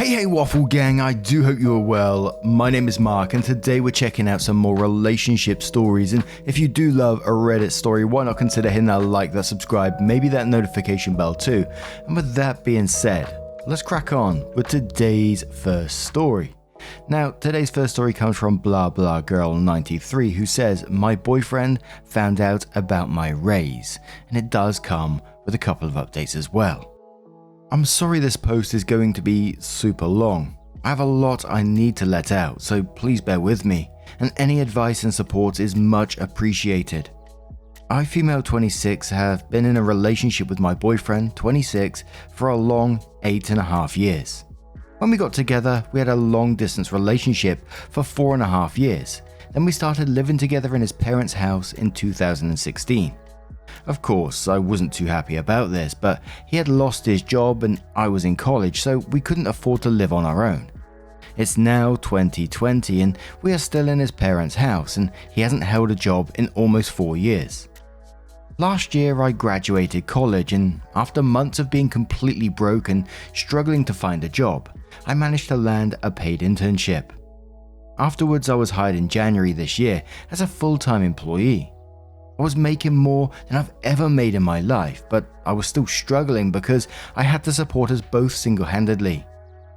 Hey Waffle Gang, I do hope you are well. My name is Mark and today we're checking out some more relationship stories, and if you do love a Reddit story, why not consider hitting that like, that subscribe, maybe that notification bell too. And with that being said, let's crack on with today's first story. Now, today's first story comes from blah blah girl 93 who says, my boyfriend found out about my raise, and it does come with a couple of updates as well. I'm sorry this post is going to be super long. I have a lot I need to let out, so please bear with me, and any advice and support is much appreciated. I, female 26, have been in a relationship with my boyfriend, 26, for a long 8.5 years. When we got together, we had a long distance relationship for 4.5 years. Then we started living together in his parents' house in 2016. Of course, I wasn't too happy about this, but he had lost his job and I was in college, so we couldn't afford to live on our own. It's now 2020 and we are still in his parents' house, and he hasn't held a job in almost 4 years. Last year I graduated college, and after months of being completely broke and struggling to find a job, I managed to land a paid internship. Afterwards, I was hired in January this year as a full-time employee. I was making more than I've ever made in my life, but I was still struggling because I had to support us both single-handedly.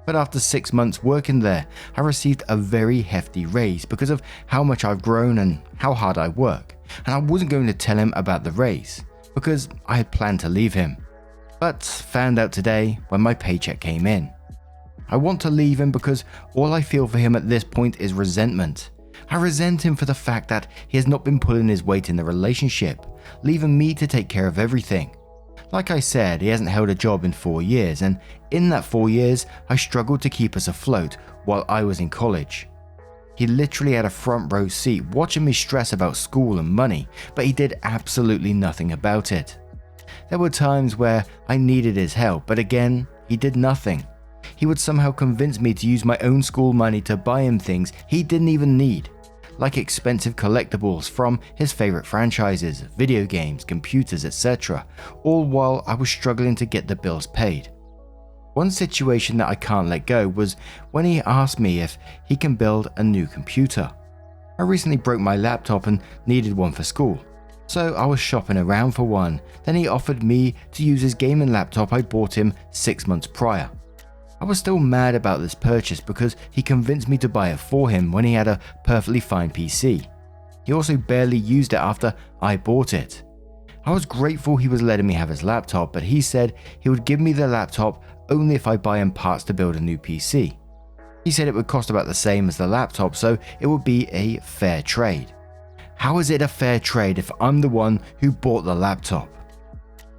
But after 6 months working there, I received a very hefty raise because of how much I've grown and how hard I work, and I wasn't going to tell him about the raise because I had planned to leave him, but found out today when my paycheck came in. I want to leave him because all I feel for him at this point is resentment. I resent him for the fact that he has not been pulling his weight in the relationship, leaving me to take care of everything. Like I said, he hasn't held a job in 4 years, and in that 4 years, I struggled to keep us afloat while I was in college. He literally had a front row seat watching me stress about school and money, but he did absolutely nothing about it. There were times where I needed his help, but again, he did nothing. He would somehow convince me to use my own school money to buy him things he didn't even need, like expensive collectibles from his favorite franchises, video games, computers, etc., all while I was struggling to get the bills paid. One situation that I can't let go was when he asked me if he can build a new computer. I recently broke my laptop and needed one for school, so I was shopping around for one. Then he offered me to use his gaming laptop I bought him 6 months prior. I was still mad about this purchase because he convinced me to buy it for him when he had a perfectly fine PC. He also barely used it after I bought it. I was grateful he was letting me have his laptop, but he said he would give me the laptop only if I buy him parts to build a new PC. He said it would cost about the same as the laptop, so it would be a fair trade. How is it a fair trade if I'm the one who bought the laptop?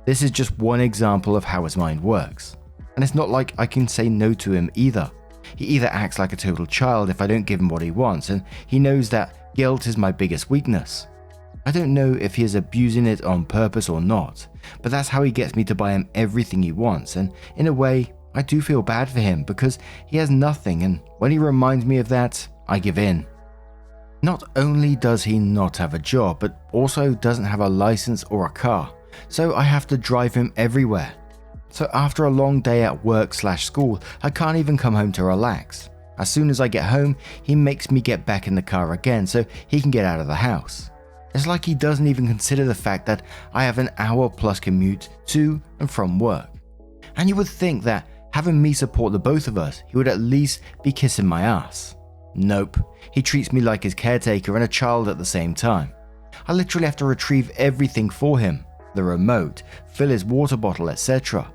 This is just one example of how his mind works. And it's not like I can say no to him either. He either acts like a total child if I don't give him what he wants, and he knows that guilt is my biggest weakness. I don't know if he is abusing it on purpose or not, but that's how he gets me to buy him everything he wants, and in a way, I do feel bad for him because he has nothing, and when he reminds me of that, I give in. Not only does he not have a job, but also doesn't have a license or a car, so I have to drive him everywhere. So after a long day at work/school, I can't even come home to relax. As soon as I get home, he makes me get back in the car again so he can get out of the house. It's like he doesn't even consider the fact that I have an hour-plus commute to and from work. And you would think that having me support the both of us, he would at least be kissing my ass. Nope, he treats me like his caretaker and a child at the same time. I literally have to retrieve everything for him, the remote, fill his water bottle, etc.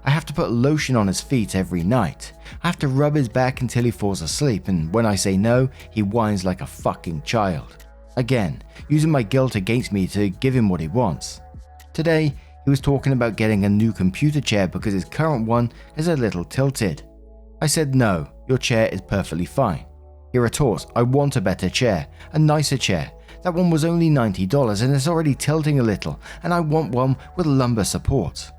I have to put lotion on his feet every night. I have to rub his back until he falls asleep, and when I say no, he whines like a fucking child. Again, using my guilt against me to give him what he wants. Today, he was talking about getting a new computer chair because his current one is a little tilted. I said no, your chair is perfectly fine. He retorts, I want a better chair, a nicer chair. That one was only $90 and it's already tilting a little, and I want one with lumbar support.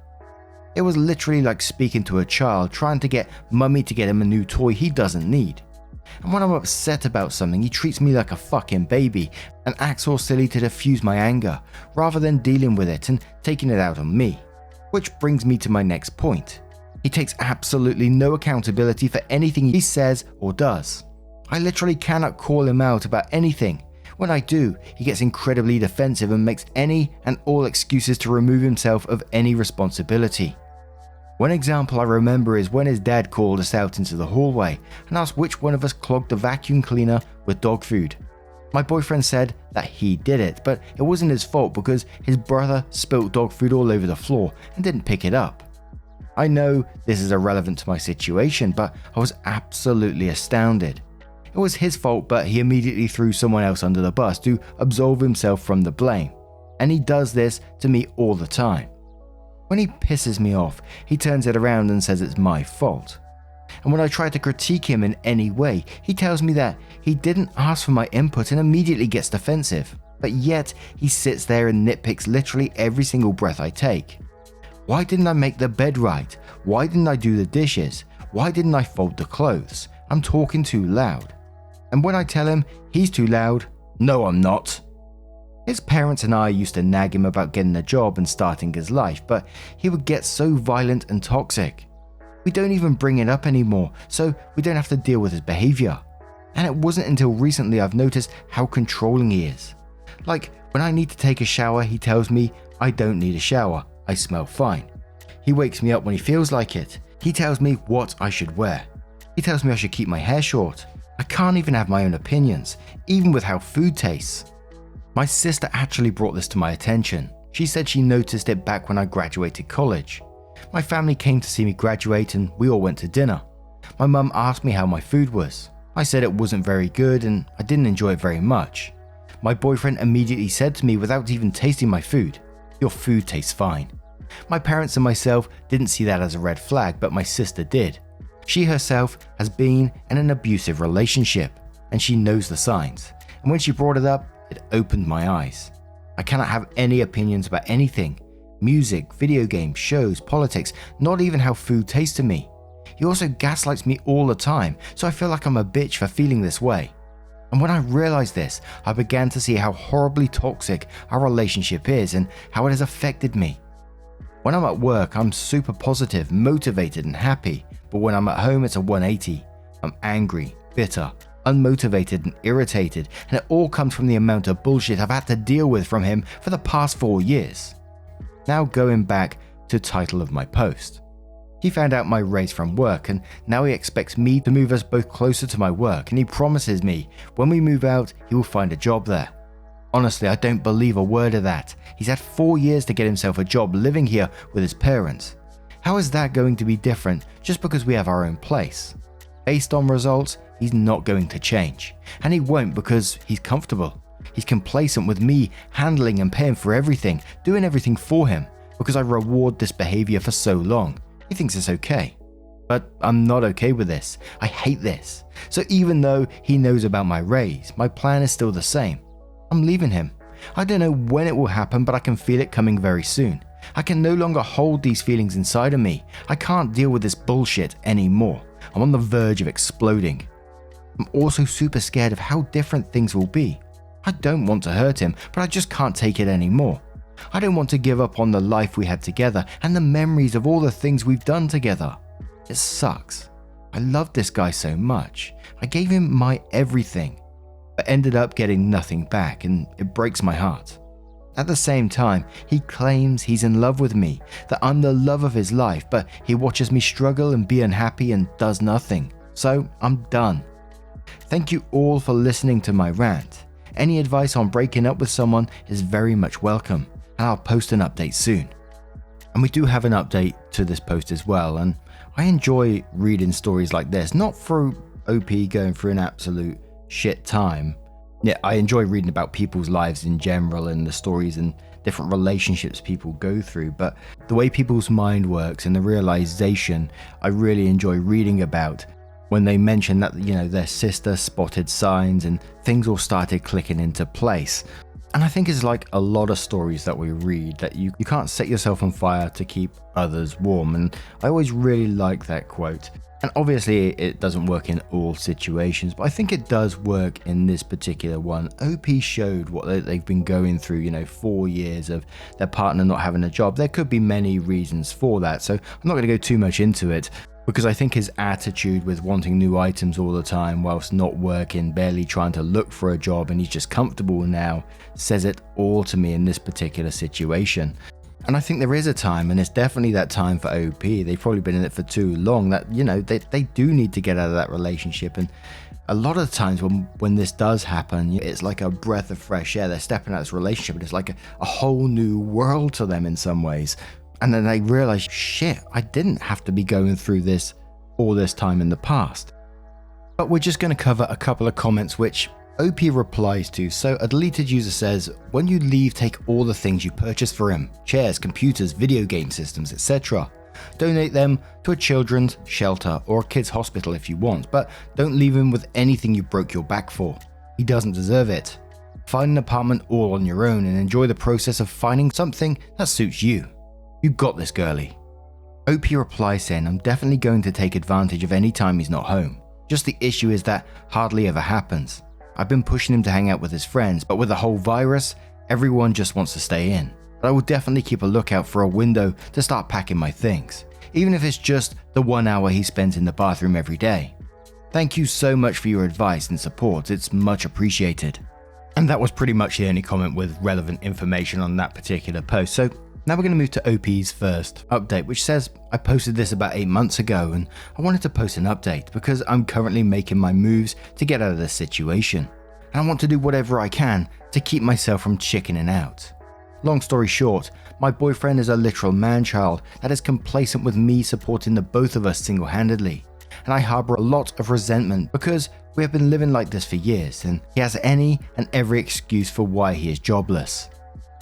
It was literally like speaking to a child trying to get mummy to get him a new toy he doesn't need. And when I'm upset about something, he treats me like a fucking baby and acts all silly to diffuse my anger, rather than dealing with it and taking it out on me. Which brings me to my next point. He takes absolutely no accountability for anything he says or does. I literally cannot call him out about anything. When I do, he gets incredibly defensive and makes any and all excuses to remove himself of any responsibility. One example I remember is when his dad called us out into the hallway and asked which one of us clogged the vacuum cleaner with dog food. My boyfriend said that he did it, but it wasn't his fault because his brother spilt dog food all over the floor and didn't pick it up. I know this is irrelevant to my situation, but I was absolutely astounded. It was his fault, but he immediately threw someone else under the bus to absolve himself from the blame. And he does this to me all the time. When he pisses me off, he turns it around and says it's my fault. And when I try to critique him in any way, he tells me that he didn't ask for my input and immediately gets defensive. But yet, he sits there and nitpicks literally every single breath I take. Why didn't I make the bed right? Why didn't I do the dishes? Why didn't I fold the clothes? I'm talking too loud. And when I tell him he's too loud, no, I'm not. His parents and I used to nag him about getting a job and starting his life, but he would get so violent and toxic. We don't even bring it up anymore, so we don't have to deal with his behavior. And it wasn't until recently I've noticed how controlling he is. Like, when I need to take a shower, he tells me I don't need a shower, I smell fine. He wakes me up when he feels like it. He tells me what I should wear. He tells me I should keep my hair short. I can't even have my own opinions, even with how food tastes. My sister actually brought this to my attention. She said she noticed it back when I graduated college. My family came to see me graduate and we all went to dinner. My mum asked me how my food was. I said it wasn't very good and I didn't enjoy it very much. My boyfriend immediately said to me without even tasting my food, "Your food tastes fine." My parents and myself didn't see that as a red flag, but my sister did. She herself has been in an abusive relationship and she knows the signs. And when she brought it up, it opened my eyes. I cannot have any opinions about anything. Music, video games, shows, politics, not even how food tastes to me. He also gaslights me all the time, so I feel like I'm a bitch for feeling this way. And when I realized this, I began to see how horribly toxic our relationship is and how it has affected me. When I'm at work, I'm super positive, motivated and happy, but when I'm at home, it's a 180. I'm angry, bitter, unmotivated and irritated, and it all comes from the amount of bullshit I've had to deal with from him for the past 4 years. Now going back to the title of my post. He found out my raise from work and now he expects me to move us both closer to my work, and he promises me when we move out he will find a job there. Honestly, I don't believe a word of that. He's had 4 years to get himself a job living here with his parents. How is that going to be different just because we have our own place? Based on results, he's not going to change. And he won't because he's comfortable. He's complacent with me handling and paying for everything, doing everything for him, because I reward this behavior for so long. He thinks it's okay. But I'm not okay with this. I hate this. So even though he knows about my raise, my plan is still the same. I'm leaving him. I don't know when it will happen, but I can feel it coming very soon. I can no longer hold these feelings inside of me. I can't deal with this bullshit anymore. I'm on the verge of exploding. I'm also super scared of how different things will be. I don't want to hurt him, but I just can't take it anymore. I don't want to give up on the life we had together and the memories of all the things we've done together. It sucks. I loved this guy so much. I gave him my everything, but ended up getting nothing back, and it breaks my heart. At the same time, he claims he's in love with me, that I'm the love of his life, but he watches me struggle and be unhappy and does nothing. So I'm done. Thank you all for listening to my rant. Any advice on breaking up with someone is very much welcome, and I'll post an update soon. And we do have an update to this post as well, and I enjoy reading stories like this, not through OP going through an absolute shit time. Yeah, I enjoy reading about people's lives in general and the stories and different relationships people go through, but the way people's mind works and the realization I really enjoy reading about when they mention that, their sister spotted signs and things all started clicking into place. And I think it's like a lot of stories that we read, that you can't set yourself on fire to keep others warm. And I always really like that quote. And obviously it doesn't work in all situations, but I think it does work in this particular one. OP showed what they've been going through, 4 years of their partner not having a job. There could be many reasons for that, so I'm not going to go too much into it, because I think his attitude with wanting new items all the time whilst not working, barely trying to look for a job, and he's just comfortable now, says it all to me in this particular situation. And I think there is a time, and it's definitely that time for OP. They've probably been in it for too long that, they do need to get out of that relationship. And a lot of times when this does happen, it's like a breath of fresh air. They're stepping out of this relationship, and it's like a whole new world to them in some ways. And then they realize, shit, I didn't have to be going through this all this time in the past. But we're just going to cover a couple of comments which OP replies to. So a deleted user says, when you leave, take all the things you purchased for him, chairs, computers, video game systems, etc. Donate them to a children's shelter or a kid's hospital if you want, but don't leave him with anything you broke your back for. He doesn't deserve it. Find an apartment all on your own and enjoy the process of finding something that suits you. You got this, girly. OP replies saying, I'm definitely going to take advantage of any time he's not home. Just the issue is that hardly ever happens. I've been pushing him to hang out with his friends, but with the whole virus, everyone just wants to stay in. But I will definitely keep a lookout for a window to start packing my things, even if it's just the 1 hour he spends in the bathroom every day. Thank you so much for your advice and support, it's much appreciated. And that was pretty much the only comment with relevant information on that particular post. So now we're going to move to OP's first update, which says, I posted this about 8 months ago and I wanted to post an update because I'm currently making my moves to get out of this situation. And I want to do whatever I can to keep myself from chickening out. Long story short, my boyfriend is a literal man-child that is complacent with me supporting the both of us single-handedly. And I harbour a lot of resentment because we have been living like this for years and he has any and every excuse for why he is jobless.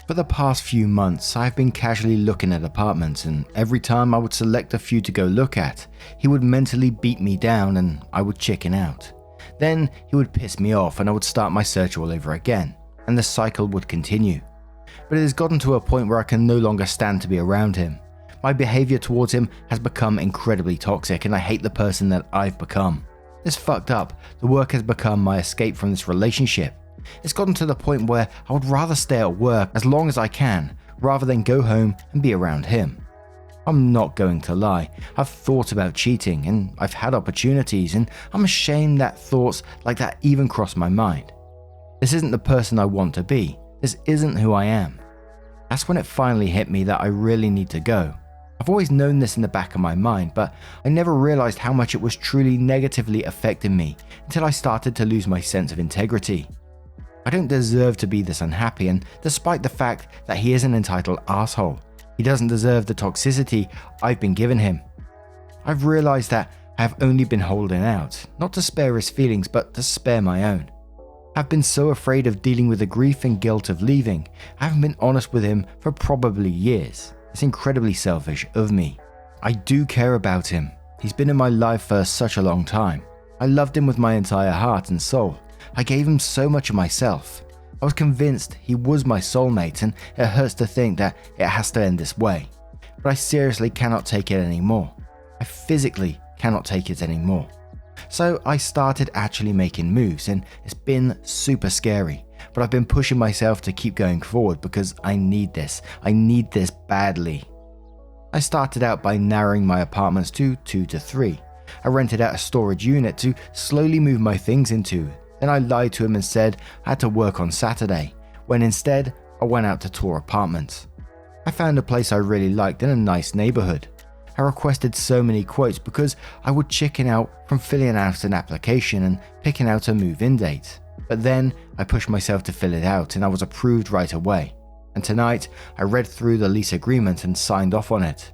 For the past few months, I've been casually looking at apartments, and every time I would select a few to go look at, he would mentally beat me down and I would chicken out. Then he would piss me off and I would start my search all over again, and the cycle would continue. But it has gotten to a point where I can no longer stand to be around him. My behaviour towards him has become incredibly toxic and I hate the person that I've become. It's fucked up. The work has become my escape from this relationship. It's gotten to the point where I would rather stay at work as long as I can, rather than go home and be around him. I'm not going to lie, I've thought about cheating and I've had opportunities, and I'm ashamed that thoughts like that even cross my mind. This isn't the person I want to be, this isn't who I am. That's when it finally hit me that I really need to go. I've always known this in the back of my mind, but I never realized how much it was truly negatively affecting me until I started to lose my sense of integrity. I don't deserve to be this unhappy, and despite the fact that he is an entitled asshole, he doesn't deserve the toxicity I've been giving him. I've realized that I have only been holding out, not to spare his feelings, but to spare my own. I've been so afraid of dealing with the grief and guilt of leaving, I haven't been honest with him for probably years. It's incredibly selfish of me. I do care about him. He's been in my life for such a long time. I loved him with my entire heart and soul. I gave him so much of myself. I was convinced he was my soulmate, and it hurts to think that it has to end this way. But I seriously cannot take it anymore. I physically cannot take it anymore. So I started actually making moves, and it's been super scary. But I've been pushing myself to keep going forward because I need this. I need this badly. I started out by narrowing my apartments to 2 to 3. I rented out a storage unit to slowly move my things into. Then I lied to him and said I had to work on Saturday, when instead I went out to tour apartments. I found a place I really liked in a nice neighbourhood. I requested so many quotes because I would chicken out from filling out an application and picking out a move-in date. But then I pushed myself to fill it out and I was approved right away. And tonight I read through the lease agreement and signed off on it.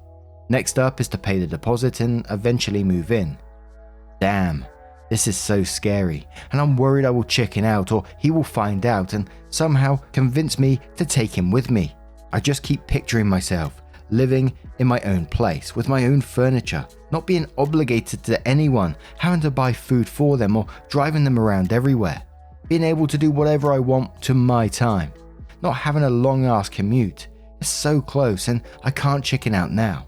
Next up is to pay the deposit and eventually move in. Damn. This is so scary, and I'm worried I will chicken out or he will find out and somehow convince me to take him with me. I just keep picturing myself living in my own place with my own furniture, not being obligated to anyone, having to buy food for them or driving them around everywhere, being able to do whatever I want to my time. not having a long-ass commute. It's so close and I can't chicken out now.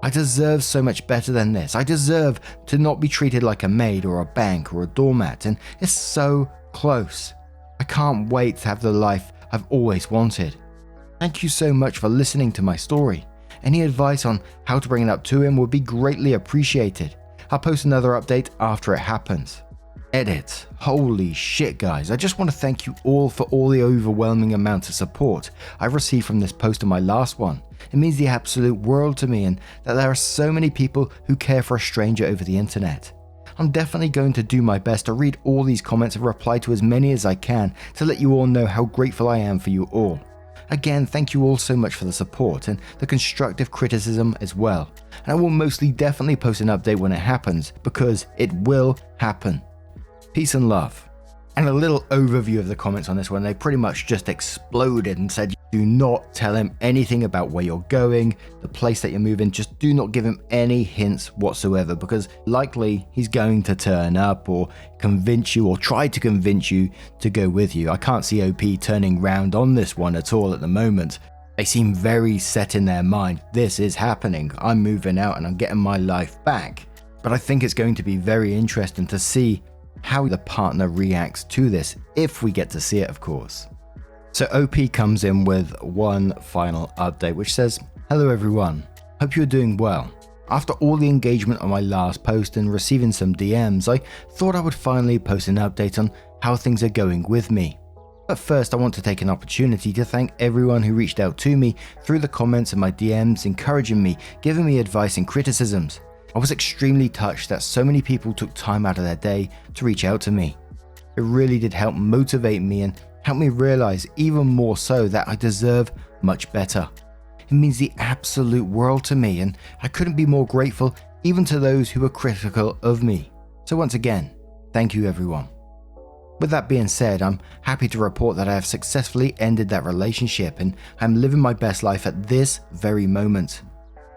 I deserve so much better than this. I deserve to not be treated like a maid or a bank or a doormat, and it's so close. I can't wait to have the life I've always wanted. Thank you so much for listening to my story. Any advice on how to bring it up to him would be greatly appreciated. I'll post another update after it happens. Edit. Holy shit, guys. I just want to thank you all for all the overwhelming amount of support I've received from this post and my last one. It means the absolute world to me, and that there are so many people who care for a stranger over the internet. I'm definitely going to do my best to read all these comments and reply to as many as I can to let you all know how grateful I am for you all. Again, thank you all so much for the support and the constructive criticism as well. And I will mostly definitely post an update when it happens, because it will happen. Peace and love. And a little overview of the comments on this one. They pretty much just exploded and said, do not tell him anything about where you're going, the place that you're moving. Just do not give him any hints whatsoever, because likely he's going to turn up or convince you or try to convince you to go with you. I can't see OP turning round on this one at all at the moment. They seem very set in their mind. This is happening. I'm moving out and I'm getting my life back. But I think it's going to be very interesting to see how the partner reacts to this, if we get to see it, of course. So OP comes in with one final update, which says, hello everyone, hope you're doing well. After all the engagement on my last post and receiving some DMs, I thought I would finally post an update on how things are going with me. But first, I want to take an opportunity to thank everyone who reached out to me through the comments and my DMs, encouraging me, giving me advice and criticisms. I was extremely touched that so many people took time out of their day to reach out to me. It really did help motivate me and help me realize even more so that I deserve much better. It means the absolute world to me, and I couldn't be more grateful even to those who were critical of me. So once again, thank you everyone. With that being said, I'm happy to report that I have successfully ended that relationship and I'm living my best life at this very moment.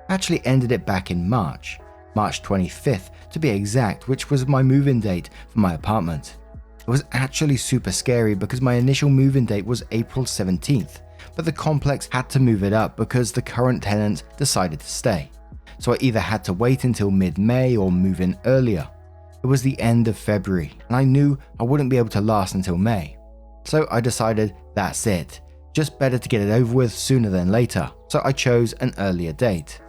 I actually ended it back in March 25th to be exact, which was my move-in date for my apartment. It was actually super scary because my initial move-in date was April 17th, but the complex had to move it up because the current tenant decided to stay. So I either had to wait until mid-May or move in earlier. It was the end of February and I knew I wouldn't be able to last until May. So I decided that's it, just better to get it over with sooner than later, so I chose an earlier date.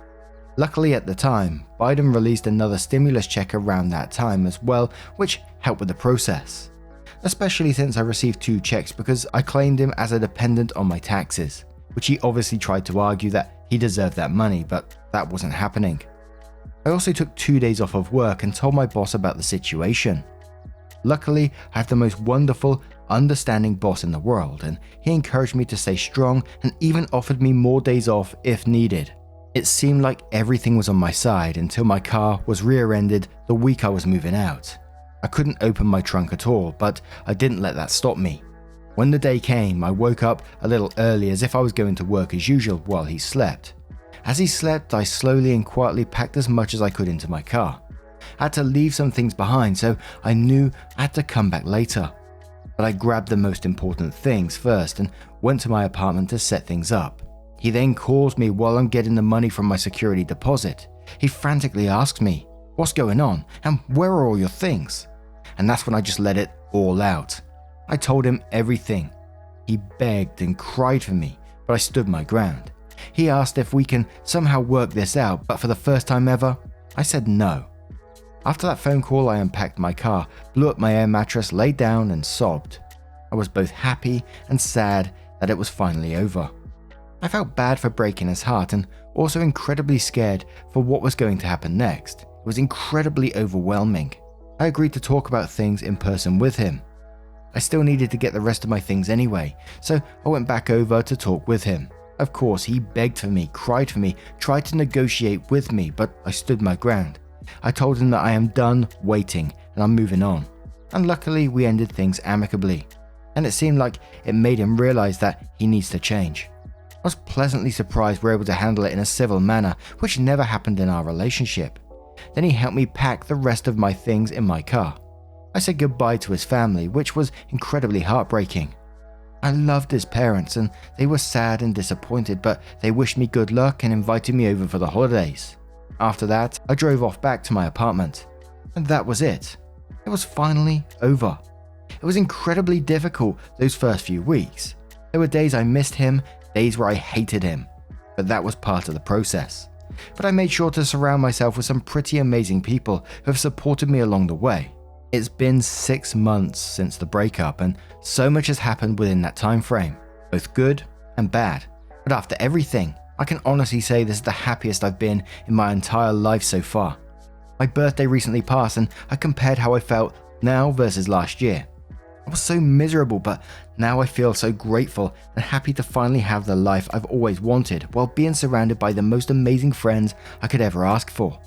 Luckily at the time, Biden released another stimulus check around that time as well, which helped with the process. Especially since I received 2 checks because I claimed him as a dependent on my taxes, which he obviously tried to argue that he deserved that money, but that wasn't happening. I also took 2 days off of work and told my boss about the situation. Luckily, I have the most wonderful, understanding boss in the world, and he encouraged me to stay strong and even offered me more days off if needed. It seemed like everything was on my side until my car was rear-ended the week I was moving out. I couldn't open my trunk at all, but I didn't let that stop me. When the day came, I woke up a little early as if I was going to work as usual while he slept. As he slept, I slowly and quietly packed as much as I could into my car. I had to leave some things behind, so I knew I had to come back later. But I grabbed the most important things first and went to my apartment to set things up. He then calls me while I'm getting the money from my security deposit. He frantically asks me, "What's going on? And where are all your things?" And that's when I just let it all out. I told him everything. He begged and cried for me, but I stood my ground. He asked if we can somehow work this out, but for the first time ever, I said no. After that phone call, I unpacked my car, blew up my air mattress, laid down and sobbed. I was both happy and sad that it was finally over. I felt bad for breaking his heart and also incredibly scared for what was going to happen next. It was incredibly overwhelming. I agreed to talk about things in person with him. I still needed to get the rest of my things anyway, so I went back over to talk with him. Of course, he begged for me, cried for me, tried to negotiate with me, but I stood my ground. I told him that I am done waiting and I'm moving on. And luckily, we ended things amicably. And it seemed like it made him realize that he needs to change. I was pleasantly surprised we were able to handle it in a civil manner, which never happened in our relationship. Then he helped me pack the rest of my things in my car. I said goodbye to his family, which was incredibly heartbreaking. I loved his parents and they were sad and disappointed, but they wished me good luck and invited me over for the holidays. After that, I drove off back to my apartment. And that was it. It was finally over. It was incredibly difficult those first few weeks. There were days I missed him, days where I hated him. But that was part of the process. But I made sure to surround myself with some pretty amazing people who have supported me along the way. It's been 6 months since the breakup and so much has happened within that time frame, both good and bad. But after everything, I can honestly say this is the happiest I've been in my entire life so far. My birthday recently passed and I compared how I felt now versus last year. I was so miserable, but now I feel so grateful and happy to finally have the life I've always wanted while being surrounded by the most amazing friends I could ever ask for.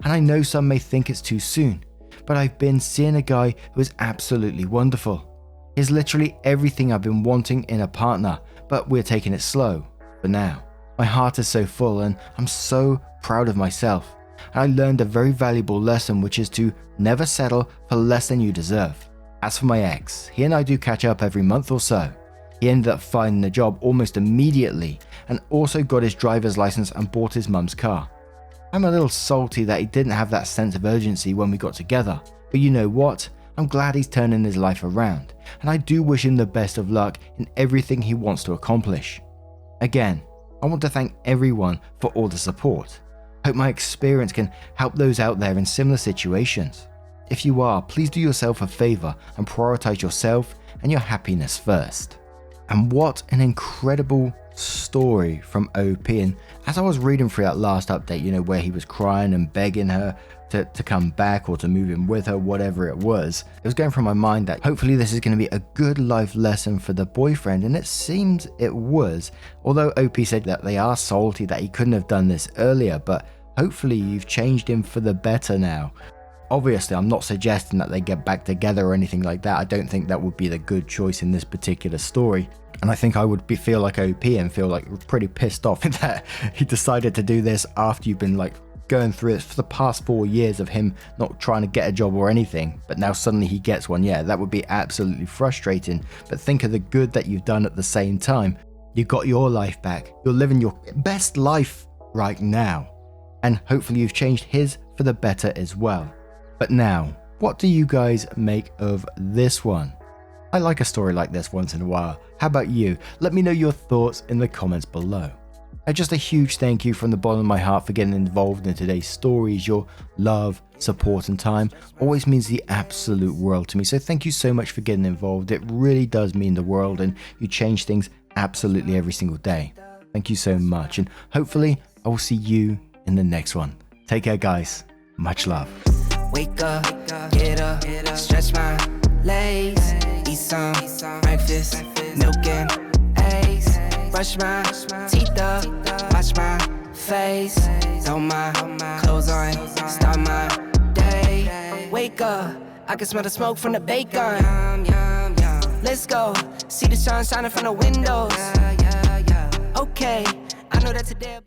And I know some may think it's too soon, but I've been seeing a guy who is absolutely wonderful. He's literally everything I've been wanting in a partner, but we're taking it slow for now. My heart is so full and I'm so proud of myself. And I learned a very valuable lesson, which is to never settle for less than you deserve. As for my ex, he and I do catch up every month or so. He ended up finding a job almost immediately and also got his driver's license and bought his mum's car. I'm a little salty that he didn't have that sense of urgency when we got together, but you know what? I'm glad he's turning his life around, and I do wish him the best of luck in everything he wants to accomplish. Again, I want to thank everyone for all the support. I hope my experience can help those out there in similar situations. If you are, please do yourself a favor and prioritize yourself and your happiness first. And what an incredible story from OP. And as I was reading through that last update, where he was crying and begging her to come back or to move in with her, whatever it was going through my mind that hopefully this is going to be a good life lesson for the boyfriend, and it seems it was. Although OP said that they are salty that he couldn't have done this earlier, but hopefully you've changed him for the better now. Obviously, I'm not suggesting that they get back together or anything like that. I don't think that would be the good choice in this particular story. And I think I would feel like OP and feel like pretty pissed off that he decided to do this after you've been going through it for the past 4 years of him not trying to get a job or anything. But now suddenly he gets one. Yeah, that would be absolutely frustrating. But think of the good that you've done at the same time. You got your life back. You're living your best life right now. And hopefully you've changed his for the better as well. But now, what do you guys make of this one? I like a story like this once in a while. How about you? Let me know your thoughts in the comments below. And just a huge thank you from the bottom of my heart for getting involved in today's stories. Your love, support and time always means the absolute world to me. So thank you so much for getting involved. It really does mean the world, and you change things absolutely every single day. Thank you so much, and hopefully I will see you in the next one. Take care, guys. Much love. Wake up, get up, stretch my legs, eat some breakfast, milk and eggs, brush my teeth up, wash my face, throw my clothes on, start my day. Wake up, I can smell the smoke from the bacon. Let's go, see the sun shining from the windows. Okay, I know that today